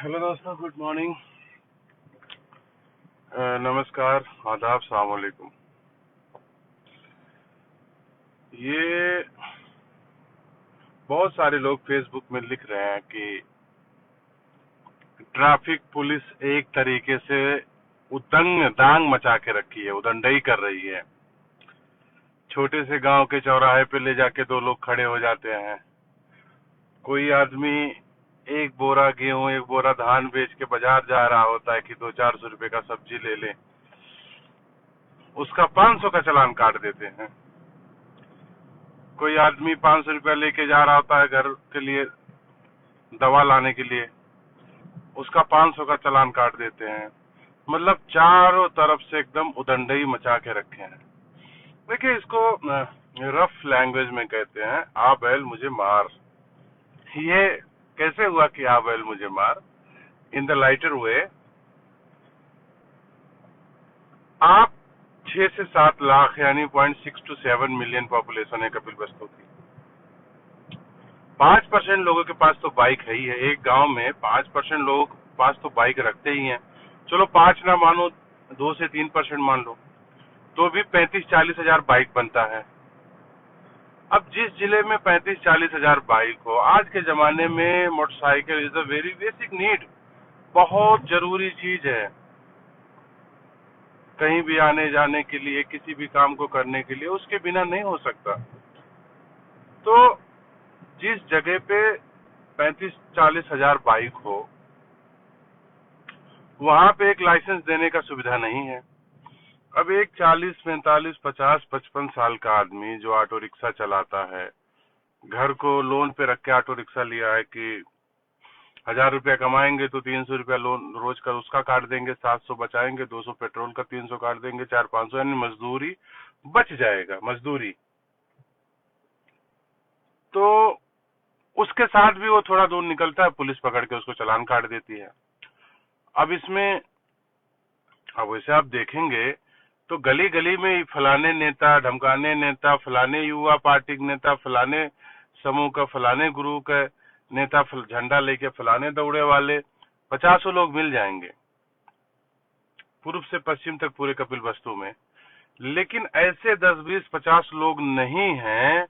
Hello दोस्तों, good morning, नमस्कार, आदाब, सलाम वालेकुम। ये बहुत सारे लोग फेसबुक में लिख रहे हैं कि ट्रैफिक पुलिस एक तरीके से उदंग दांग मचा के रखी है, उदंडई कर रही है। छोटे से गांव के चौराहे पे ले जाके दो लोग खड़े हो जाते हैं। कोई आदमी एक बोरा गेहूं, एक बोरा धान बेच के बाजार जा रहा होता है कि 200-400 रुपए का सब्जी ले ले, उसका 500 का चालान काट देते हैं। कोई आदमी 500 रुपया लेके जा रहा होता है घर के लिए, दवा लाने के लिए, उसका 500 का चालान काट देते हैं। मतलब चारों तरफ से एकदम उदंडई मचा के रखे हैं। देखिए, इसको रफ लैंग्वेज में कहते हैं आ बैल मुझे मार। ये कैसे हुआ कि आ बैल मुझे मार? इन द लाइटर वे, आप 6 से 7 लाख यानी 0.6 to 7 मिलियन पॉपुलेशन है कपिल वस्तु की। 5% लोगों के पास तो बाइक है ही है। एक गांव में 5% लोगों के पास तो बाइक रखते ही हैं। चलो 5 ना मानो, 2 से 3% मान लो, तो भी 35-40 हजार बाइक बनता है। अब जिस जिले में 35-40 हजार बाइक हो, आज के जमाने में motorcycle is a very basic need, बहुत जरूरी चीज है। कहीं भी आने जाने के लिए, किसी भी काम को करने के लिए उसके बिना नहीं हो सकता। तो जिस जगह पे 35-40 हजार बाइक हो, वहां पे एक लाइसेंस देने का सुविधा नहीं है। अब एक 40, 45, 50, 55 साल का आदमी जो ऑटो रिक्शा चलाता है, घर को लोन पे रख के ऑटो रिक्शा लिया है कि 1000 रुपया कमाएंगे तो 300 रुपया लोन रोज का उसका काट देंगे, 700 बचाएंगे, 200 पेट्रोल का, 300 काट देंगे, 400-500 यानी मजदूरी बच जाएगा, मजदूरी। तो उसके साथ भी वो थोड़ा दूर निकलता है, पुलिस पकड़ के उसको चालान काट देती है। अब इसमें, अब वैसे आप देखेंगे तो गली गली में फलाने नेता, ढमकाने नेता, फलाने युवा पार्टी के नेता, फलाने समूह का, फलाने गुरु का नेता, झंडा लेके फलाने दौड़े वाले 50 लोग मिल जाएंगे पूर्व से पश्चिम तक पूरे कपिल वस्तु में। लेकिन ऐसे 10, 20, 50 लोग नहीं हैं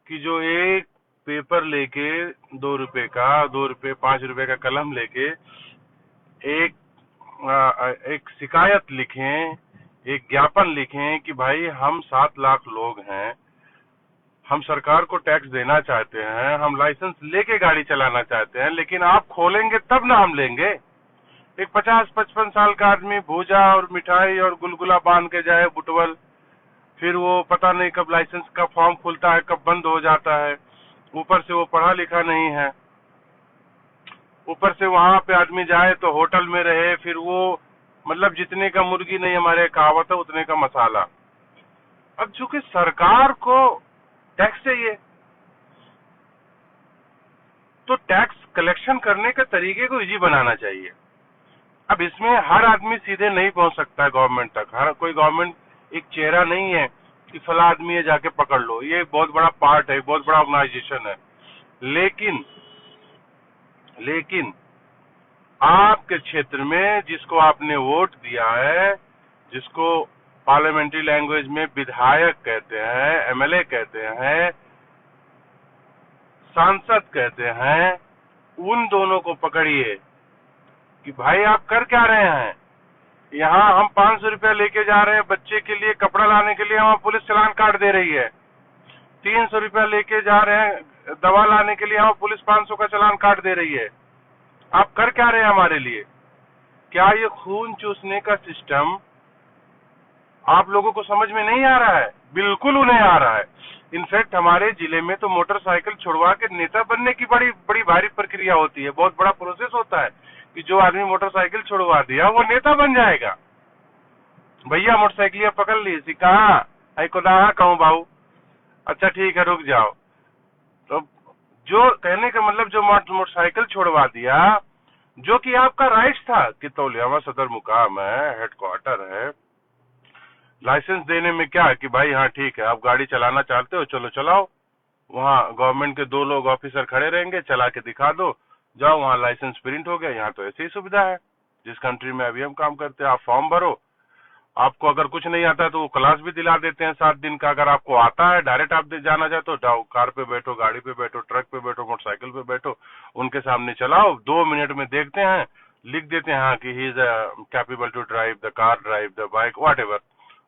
कि जो एक पेपर लेके 2 रुपए का, 2 रुपए 5 रुपए का कलम लेके एक शिकायत लिखें, एक ज्ञापन लिखें कि भाई हम 7 लाख लोग हैं, हम सरकार को टैक्स देना चाहते हैं, हम लाइसेंस लेके गाड़ी चलाना चाहते हैं, लेकिन आप खोलेंगे तब ना हम लेंगे। एक 50-55 साल का आदमी भूजा और मिठाई और गुलगुला बांध के जाए बुटवल, फिर वो पता नहीं कब लाइसेंस का फॉर्म खुलता है, कब बंद हो जाता है। ऊपर से वो पढ़ा लिखा नहीं है, ऊपर से वहां पे आदमी जाए तो होटल में रहे, फिर वो मतलब जितने का मुर्गी नहीं, हमारे कहावत है, उतने का मसाला। अब चूंकि सरकार को टैक्स चाहिए, तो टैक्स कलेक्शन करने के तरीके को इजी बनाना चाहिए। अब इसमें हर आदमी सीधे नहीं पहुंच सकता है गवर्नमेंट तक। हर कोई गवर्नमेंट एक चेहरा नहीं है कि फला आदमी है जाके पकड़ लो। ये एक बहुत बड़ा पार्ट है, बहुत बड़ा ऑर्गेनाइजेशन है। लेकिन आपके क्षेत्र में जिसको आपने वोट दिया है, जिसको पार्लियामेंट्री लैंग्वेज में विधायक कहते हैं, एमएलए कहते हैं, सांसद कहते हैं, उन दोनों को पकड़िए कि भाई आप कर क्या रहे हैं। यहाँ हम 500 रुपया लेके जा रहे हैं बच्चे के लिए कपड़ा लाने के लिए, वहाँ पुलिस चालान काट दे रही है। 300 रुपया लेके जा रहे हैं दवा लाने के लिए, वहाँ पुलिस 500 का चालान काट दे रही है। आप कर क्या रहे हैं हमारे लिए? क्या ये खून चूसने का सिस्टम आप लोगों को समझ में नहीं आ रहा है? बिल्कुल उन्हें आ रहा है। इनफैक्ट हमारे जिले में तो मोटरसाइकिल छुड़वा के नेता बनने की बड़ी बड़ी भारी प्रक्रिया होती है, बहुत बड़ा प्रोसेस होता है कि जो आदमी मोटरसाइकिल छुड़वा दिया वो नेता बन जाएगा। भैया मोटरसाइकिल पकड़ ली, कहाँ आई खुदा कहूँ बाबू, अच्छा ठीक है रुक जाओ। तो जो कहने का मतलब, जो मोटरसाइकिल छोड़वा दिया, जो कि आपका राइट था कि तौलियावा सदर मुकाम है, हेडक्वार्टर है, लाइसेंस देने में क्या है कि भाई हाँ ठीक है, आप गाड़ी चलाना चाहते हो, चलो चलाओ। वहाँ गवर्नमेंट के 2 लोग ऑफिसर खड़े रहेंगे, चला के दिखा दो, जाओ वहाँ लाइसेंस प्रिंट हो गया। यहाँ तो ऐसी ही सुविधा है जिस कंट्री में अभी हम काम करते हैं। आप फॉर्म भरो, आपको अगर कुछ नहीं आता तो वो क्लास भी दिला देते हैं 7 दिन का। अगर आपको आता है, डायरेक्ट आप जाना चाहते हो, जाओ कार पे बैठो, गाड़ी पे बैठो, ट्रक पे बैठो, मोटरसाइकिल पे बैठो, उनके सामने चलाओ, 2 मिनट में देखते हैं, लिख देते हैं हाँ कि he is capable to drive the car, drive the bike, whatever.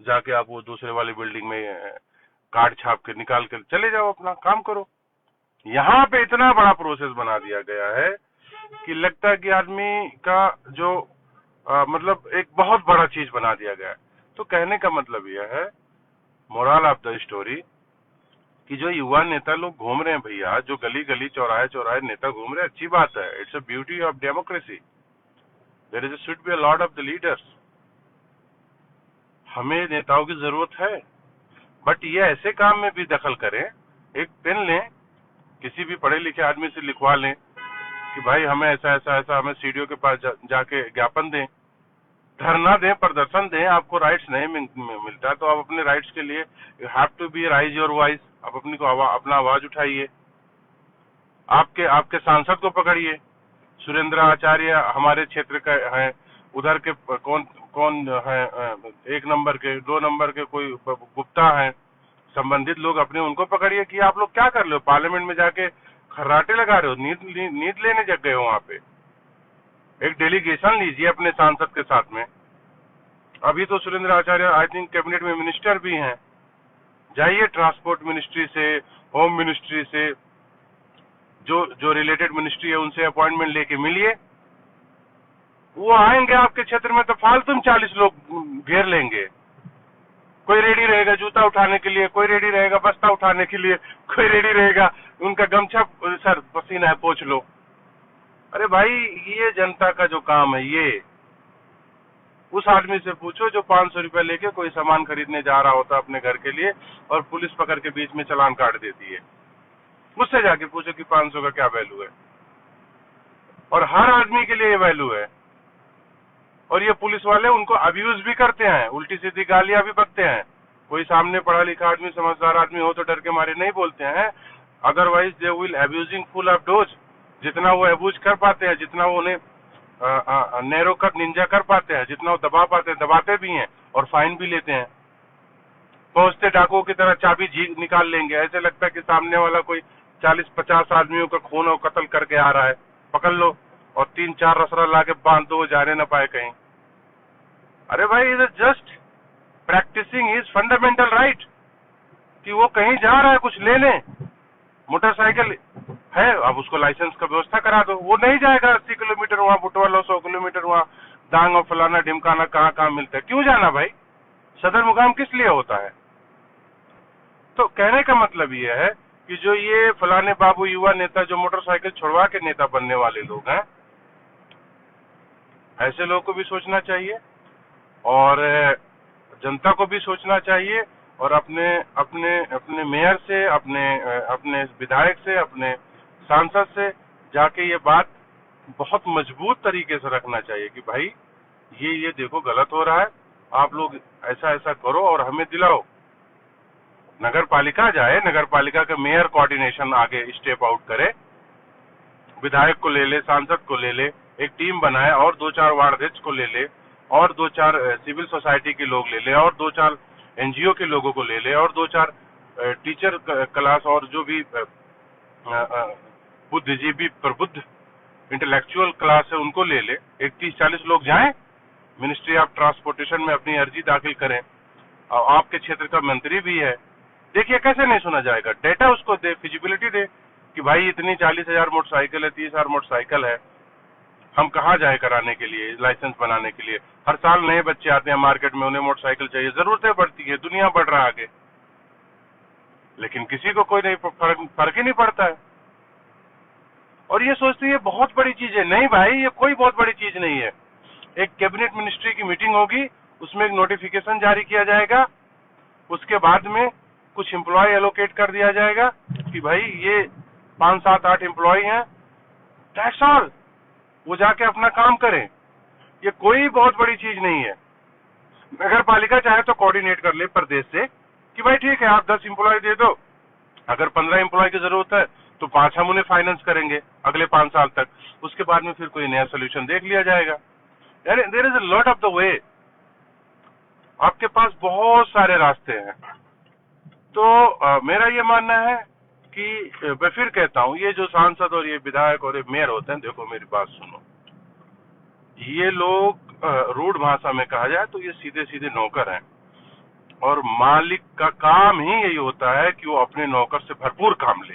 जाके आप वो दूसरे वाली बिल्डिंग में कार्ड छाप के निकाल कर चले जाओ, अपना काम करो। यहाँ पे इतना बड़ा प्रोसेस बना दिया गया है कि लगता है कि आदमी का जो मतलब एक बहुत बड़ा चीज बना दिया गया है। तो कहने का मतलब यह है, मोरल ऑफ द स्टोरी, कि जो युवा नेता लोग घूम रहे हैं भैया, जो गली गली चौराहे चौराहे नेता घूम रहे हैं, अच्छी बात है। It's a beauty of democracy. There is should be a lot of the leaders. हमें नेताओं की जरूरत है, बट ये ऐसे काम में भी दखल करें, एक पेन लें, किसी भी पढ़े लिखे आदमी से लिखवा लें कि भाई हमें ऐसा ऐसा ऐसा, हमें सीडीओ के पास जाके ज्ञापन दें, धरना दें, प्रदर्शन दें। आपको राइट्स नहीं मिलता तो आप अपने राइट्स के लिए you have to be raise your voice. आप अपना आवाज उठाइए। आपके सांसद को पकड़िए। सुरेंद्र आचार्य हमारे क्षेत्र का है, उधर के कौन कौन है, 1 नंबर के, 2 नंबर के कोई गुप्ता है, संबंधित लोग अपने उनको पकड़िए कि आप लोग क्या कर रहे हो, पार्लियामेंट में जाके खर्राटे लगा रहे हो, नींद लेने जग गए हो। वहां पे एक डेलीगेशन लीजिए अपने सांसद के साथ में। अभी तो सुरेंद्र आचार्य आई थिंक कैबिनेट में मिनिस्टर भी हैं। जाइए ट्रांसपोर्ट मिनिस्ट्री से, होम मिनिस्ट्री से, जो रिलेटेड मिनिस्ट्री है उनसे अपॉइंटमेंट लेके मिलिए। वो आएंगे आपके क्षेत्र में तो फालतू 40 लोग घेर लेंगे। कोई रेडी रहेगा जूता उठाने के लिए, कोई रेडी रहेगा बस्ता उठाने के लिए, कोई रेडी रहेगा उनका गमछा, सर पसीना है पोंछ लो। अरे भाई, ये जनता का जो काम है, ये उस आदमी से पूछो जो 500 रुपए लेके कोई सामान खरीदने जा रहा होता अपने घर के लिए और पुलिस पकड़ के बीच में चालान काट देती है। मुझसे जाके पूछो कि 500 का क्या वैल्यू है। और हर आदमी के लिए ये वैल्यू है। और ये पुलिस वाले उनको अब्यूज भी करते हैं, उल्टी सीधी गालियां भी बकते हैं। कोई सामने पढ़ा लिखा आदमी, समझदार आदमी हो तो डर के मारे नहीं बोलते हैं, otherwise they will abusing full of dose. जितना वो अब्यूज कर पाते हैं, जितना वो उन्हें नैरो कर निंजा कर पाते हैं, जितना वो दबा पाते हैं, दबाते भी हैं और फाइन भी लेते हैं। पहुंचते डाकुओं की तरह चाबी निकाल लेंगे। ऐसे लगता है कि सामने वाला कोई 40-50 आदमियों का खून और कत्ल करके आ रहा है, पकड़ लो और 3-4 रसरा ला के बांध दो, जाने न पाए कहीं। अरे भाई, is just practising his fundamental right कि वो कहीं जा रहा है कुछ लेने, मोटरसाइकिल है, अब उसको लाइसेंस का व्यवस्था करा दो। वो नहीं जाएगा 80 किलोमीटर वहाँ बुटवाला, 100 किलोमीटर वहाँ दांग और फलाना ढिमकाना कहाँ कहाँ मिलता है। क्यों जाना भाई? सदर मुकाम किस लिए होता है? तो कहने का मतलब ये है कि जो ये फलाने बाबू युवा नेता जो मोटरसाइकिल छुड़वा के नेता बनने वाले लोग हैं, ऐसे लोगों को भी सोचना चाहिए और जनता को भी सोचना चाहिए और अपने अपने अपने मेयर से, अपने विधायक से, अपने सांसद से जाके ये बात बहुत मजबूत तरीके से रखना चाहिए कि भाई ये देखो गलत हो रहा है, आप लोग ऐसा ऐसा करो और हमें दिलाओ। नगर पालिका जाए, नगर पालिका का मेयर कोऑर्डिनेशन आगे स्टेप आउट करे, विधायक को ले ले, सांसद को ले ले, एक टीम बनाए और 2-4 वार्ड अध्यक्ष को ले ले और 2-4 सिविल सोसाइटी के लोग ले ले और 2-4 एनजीओ के लोगों को ले ले और 2-4 टीचर क्लास और जो भी बुद्धिजीवी प्रबुद्ध इंटेलेक्चुअल क्लास है उनको ले ले। 30-40 लोग जाएं, मिनिस्ट्री ऑफ ट्रांसपोर्टेशन में अपनी अर्जी दाखिल करें। और आपके क्षेत्र का मंत्री भी है, देखिए कैसे नहीं सुना जाएगा। डेटा उसको दे, फिजिबिलिटी दे कि भाई इतनी 40,000 मोटरसाइकिल है, 30,000 मोटरसाइकिल है, हम कहाँ जाए कराने के लिए, लाइसेंस बनाने के लिए। हर साल नए बच्चे आते हैं मार्केट में, उन्हें मोटरसाइकिल चाहिए, जरूरतें बढ़ती है, दुनिया बढ़ रहा है आगे, लेकिन किसी को कोई नहीं फर्क ही नहीं पड़ता है। और ये सोचते हैं बहुत बड़ी चीज है। नहीं भाई, ये कोई बहुत बड़ी चीज नहीं है। एक कैबिनेट मिनिस्ट्री की मीटिंग होगी, उसमें एक नोटिफिकेशन जारी किया जाएगा, उसके बाद में कुछ एम्प्लॉय एलोकेट कर दिया जाएगा कि भाई ये 5-7-8 एम्प्लॉय हैं, दैट्स ऑल। वो जाके अपना काम करें, ये कोई बहुत बड़ी चीज नहीं है। नगर पालिका चाहे तो कोऑर्डिनेट कर ले प्रदेश से कि भाई ठीक है आप 10 एम्प्लॉय दे दो, अगर 15 एम्प्लॉय की जरूरत है तो 5 हम उन्हें फाइनेंस करेंगे अगले 5 साल तक, उसके बाद में फिर कोई नया सोल्यूशन देख लिया जाएगा। यानी there is a lot of the way, आपके पास बहुत सारे रास्ते हैं। तो मेरा ये मानना है कि मैं फिर कहता हूँ, ये जो सांसद और ये विधायक और ये मेयर होते हैं, देखो मेरी बात सुनो, ये लोग रूढ़ भाषा में कहा जाए तो ये सीधे सीधे नौकर हैं, और मालिक का काम ही यही होता है कि वो अपने नौकर से भरपूर काम ले,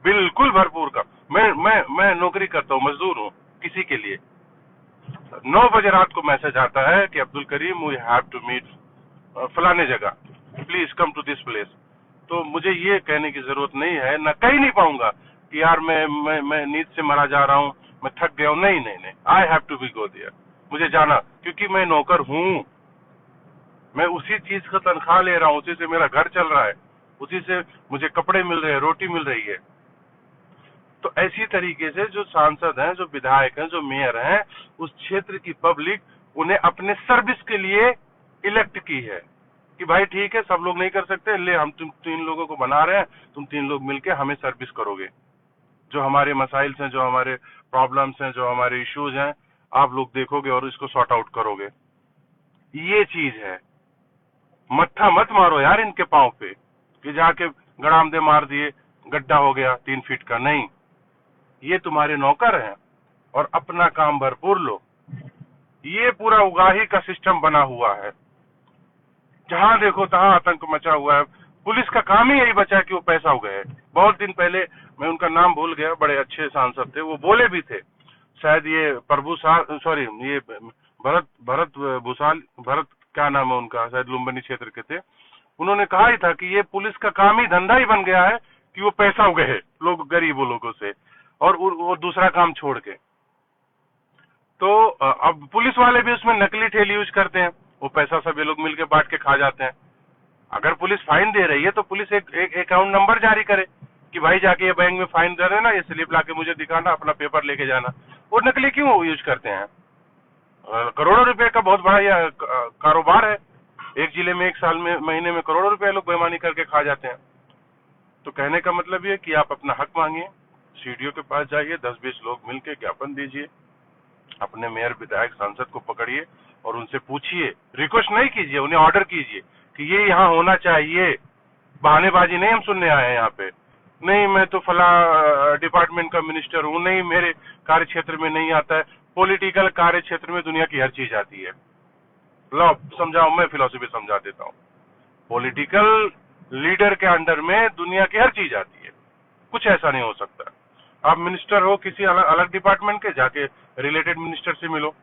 बिल्कुल भरपूर काम। मैं नौकरी करता हूँ, मजदूर हूँ किसी के लिए, 9 बजे रात को मैसेज आता है कि Abdul Karim we have to meet फलाने जगह, please come to this place. तो मुझे ये कहने की जरूरत नहीं है, ना कह नहीं पाऊंगा कि यार मैं नींद से मरा जा रहा हूँ, मैं थक गया हूँ, नहीं नहीं नहीं, I have to be go there, मुझे जाना, क्योंकि मैं नौकर हूँ, मैं उसी चीज का तनख्वाह ले रहा हूँ, उसी से मेरा घर चल रहा है, उसी से मुझे कपड़े मिल रहे हैं, रोटी मिल रही है। तो ऐसी तरीके से जो सांसद हैं, जो विधायक हैं, जो मेयर हैं, उस क्षेत्र की पब्लिक उन्हें अपने सर्विस के लिए इलेक्ट की है कि भाई ठीक है, सब लोग नहीं कर सकते, ले हम तुम 3 लोगों को बना रहे हैं, तुम 3 लोग मिलके हमें सर्विस करोगे, जो हमारे मसाइल्स हैं, जो हमारे प्रॉब्लम्स हैं, जो हमारे इश्यूज हैं, आप लोग देखोगे और इसको सॉर्ट आउट करोगे। ये चीज है, मत्था मत मारो यार इनके पांव पे कि जाके गड़ामदे मार दिए, गड्ढा हो गया 3 फीट का, नहीं, ये तुम्हारे नौकर हैं और अपना काम भरपूर लो। ये पूरा उगाही का सिस्टम बना हुआ है, जहां देखो तहां आतंक मचा हुआ है। पुलिस का काम ही यही बचा है कि वो पैसा उगाए। बहुत दिन पहले, मैं उनका नाम भूल गया, बड़े अच्छे सांसद थे, वो बोले भी थे, शायद ये सॉरी, ये भरत भरत भूसाल, भरत क्या नाम है उनका, शायद लुम्बिनी क्षेत्र के थे। उन्होंने कहा ही था कि ये पुलिस का काम ही, धंधा ही बन गया है कि वो पैसा उगाए लोग, गरीबों लोगों से, और वो दूसरा काम छोड़ के। तो अब पुलिस वाले भी उसमें नकली ठेली यूज करते हैं, वो पैसा सब ये लोग मिलके बांट के खा जाते हैं। अगर पुलिस फाइन दे रही है तो पुलिस एक अकाउंट नंबर जारी करे कि भाई जाके ये बैंक में फाइन दे रहे ना, ये स्लिप लाके मुझे दिखाना, अपना पेपर लेके जाना। वो नकली क्यों यूज करते हैं? करोड़ों रुपए का बहुत बड़ा यह कारोबार है, एक जिले में एक साल में, महीने में करोड़ों रुपए लोग बेईमानी करके खा जाते हैं। तो कहने का मतलब ये कि आप अपना हक मांगिए, सीडीओ के पास जाइए, 10-20 लोग मिलके ज्ञापन दीजिए, अपने मेयर, विधायक, सांसद को पकड़िए और उनसे पूछिए, रिक्वेस्ट नहीं कीजिए, उन्हें ऑर्डर कीजिए कि ये यहाँ होना चाहिए। बहानेबाजी नहीं हम सुनने आए हैं यहाँ पे, नहीं मैं तो फला डिपार्टमेंट का मिनिस्टर हूँ, नहीं मेरे कार्य क्षेत्र में नहीं आता है। पॉलिटिकल कार्य क्षेत्र में दुनिया की हर चीज आती है। लो समझाओ, मैं फिलॉसफी समझा देता हूँ। पॉलिटिकल लीडर के अंडर में दुनिया की हर चीज आती है, कुछ ऐसा नहीं हो सकता। आप मिनिस्टर हो किसी अलग डिपार्टमेंट के, जाके रिलेटेड मिनिस्टर से मिलो,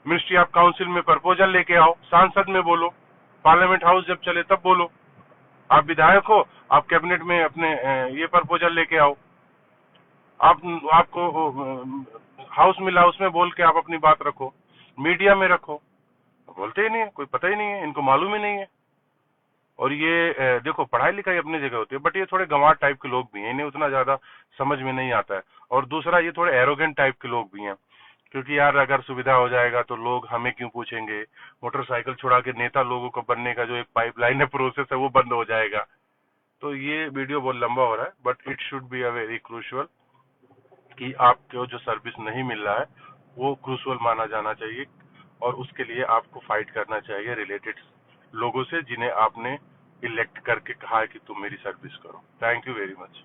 मिनिस्ट्री ऑफ काउंसिल में प्रपोजल लेके आओ, सांसद में बोलो, पार्लियामेंट हाउस जब चले तब बोलो। आप विधायक हो, आप कैबिनेट में अपने ये प्रपोजल लेके आओ, आपको हाउस मिला, उसमें बोल के आप अपनी बात रखो, मीडिया में रखो। बोलते ही नहीं है, कोई पता ही नहीं है, इनको मालूम ही नहीं है। और ये देखो, पढ़ाई लिखाई अपनी जगह होती है, बट ये थोड़े गंवार टाइप के लोग भी हैं, इन्हें उतना ज्यादा समझ में नहीं आता है। और दूसरा, ये थोड़े एरोगेंट टाइप के लोग भी हैं, क्योंकि यार अगर सुविधा हो जाएगा तो लोग हमें क्यों पूछेंगे, मोटरसाइकिल छुड़ा के नेता लोगों को बनने का जो एक पाइपलाइन है, प्रोसेस है, वो बंद हो जाएगा। तो ये वीडियो बहुत लंबा हो रहा है, but it should be a very crucial कि आपको जो सर्विस नहीं मिल रहा है वो क्रूशियल माना जाना चाहिए, और उसके लिए आपको फाइट करना चाहिए रिलेटेड लोगों से, जिन्हें आपने इलेक्ट करके कहा है कि तुम मेरी सर्विस करो। Thank you very much.